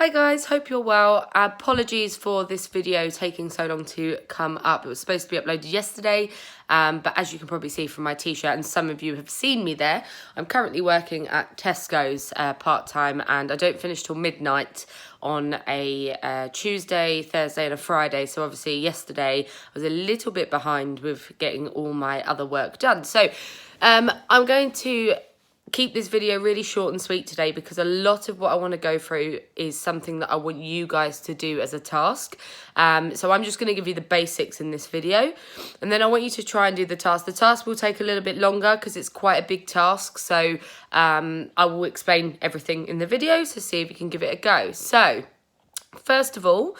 Hi guys, hope you're well. Apologies for this video taking so long to come up. It was supposed to be uploaded yesterday, but as you can probably see from my t-shirt, and some of you have seen me there, I'm currently working at Tesco's part-time, and I don't finish till midnight on a Tuesday, Thursday and a Friday. So obviously yesterday I was a little bit behind with getting all my other work done. So I'm going to keep this video really short and sweet today because a lot of what I want to go through is something that I want you guys to do as a task. So I'm just going to give you the basics in this video, and then I want you to try and do the task. The task will take a little bit longer because it's quite a big task. So I will explain everything in the video, so see if you can give it a go. So first of all,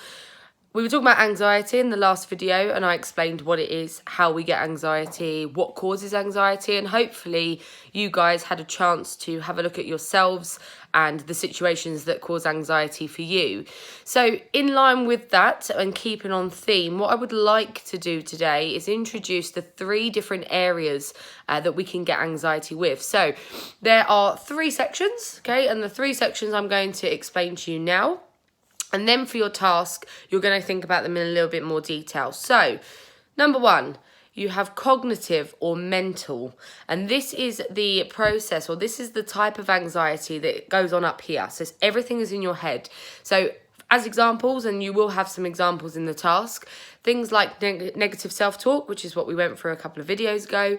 we were talking about anxiety in the last video, and I explained what it is, how we get anxiety, what causes anxiety, and hopefully you guys had a chance to have a look at yourselves and the situations that cause anxiety for you. So in line with that and keeping on theme, what I would like to do today is introduce the 3 different areas that we can get anxiety with. So there are 3 sections, okay, and the 3 sections I'm going to explain to you now. And then for your task, you're going to think about them in a little bit more detail. So, number 1, you have cognitive or mental. And this is the process, or this is the type of anxiety that goes on up here. So everything is in your head. So as examples, and you will have some examples in the task, things like negative self-talk, which is what we went through a couple of videos ago.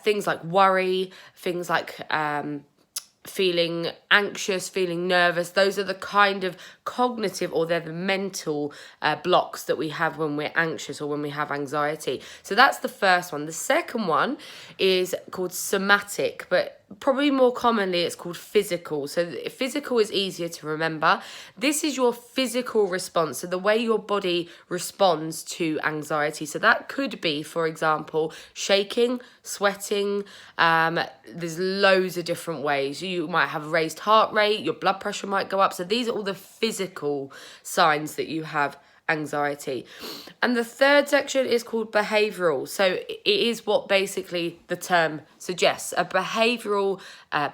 Things like worry, things like feeling anxious, feeling nervous. Those are the kind of cognitive, or they're the mental blocks that we have when we're anxious or when we have anxiety. So that's the first one. The second one is called somatic, but probably more commonly it's called physical. So physical is easier to remember. This is your physical response, so the way your body responds to anxiety. So that could be, for example, shaking, sweating. There's loads of different ways. You might have a raised heart rate, your blood pressure might go up. So these are all the physical signs that you have anxiety. And the third section is called behavioural. So it is what basically the term suggests. A behavioural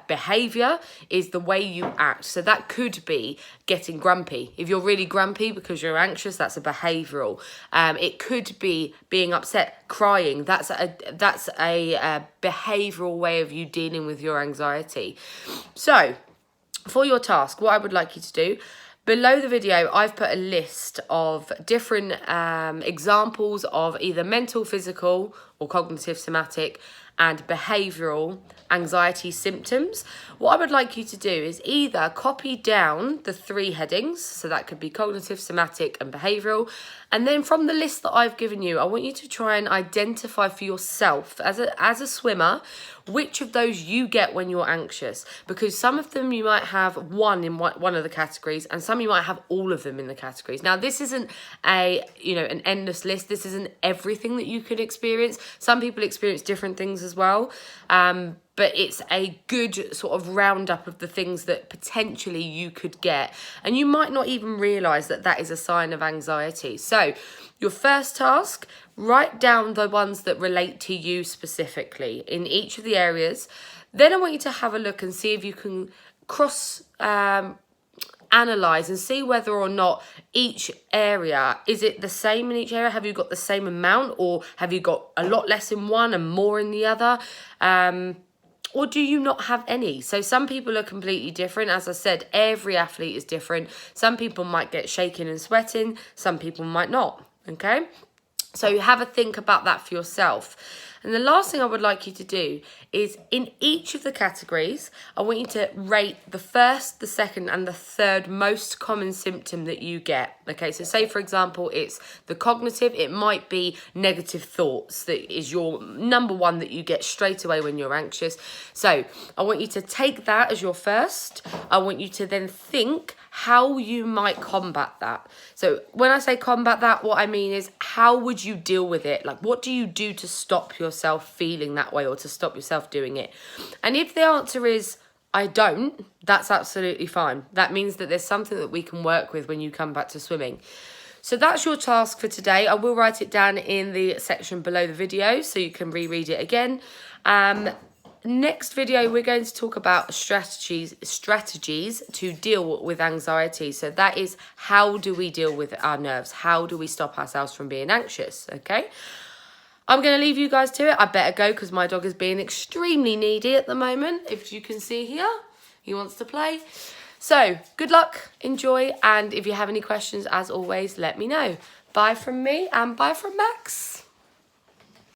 behaviour is the way you act. So that could be getting grumpy. If you're really grumpy because you're anxious, that's a behavioural. It could be being upset, crying. That's a behavioural way of you dealing with your anxiety. So for your task, what I would like you to do, below the video, I've put a list of different examples of either mental, physical, or cognitive, somatic, and behavioural anxiety symptoms. What I would like you to do is either copy down the 3 headings, so that could be cognitive, somatic, and behavioural, and then from the list that I've given you, I want you to try and identify for yourself, as a swimmer, which of those you get when you're anxious, because some of them you might have one in one of the categories, and some you might have all of them in the categories. Now, this isn't an endless list. This isn't everything that you could experience. Some people experience different things as well, but it's a good sort of roundup of the things that potentially you could get, and you might not even realise that that is a sign of anxiety. So your first task, write down the ones that relate to you specifically in each of the areas. Then I want you to have a look and see if you can cross analyze and see whether or not each area, is it the same in each area? Have you got the same amount, or have you got a lot less in one and more in the other? Or do you not have any? So some people are completely different. As I said, every athlete is different. Some people might get shaking and sweating. Some people might not, okay? So have a think about that for yourself. And the last thing I would like you to do is, in each of the categories, I want you to rate the first, the second, and the third most common symptom that you get. Okay, so say, for example, it's the cognitive. It might be negative thoughts. That is your number 1 that you get straight away when you're anxious. So I want you to take that as your first. I want you to then think how you might combat that. So when I say combat that, what I mean is, how would you deal with it? Like, what do you do to stop yourself feeling that way, or to stop yourself doing it? And if the answer is, I don't, that's absolutely fine. That means that there's something that we can work with when you come back to swimming. So that's your task for today. I will write it down in the section below the video so you can reread it again. next video, we're going to talk about strategies to deal with anxiety. So that is, how do we deal with our nerves? How do we stop ourselves from being anxious? Okay. I'm going to leave you guys to it. I better go because my dog is being extremely needy at the moment. If you can see here, he wants to play. So good luck, enjoy. And if you have any questions, as always, let me know. Bye from me and bye from Max.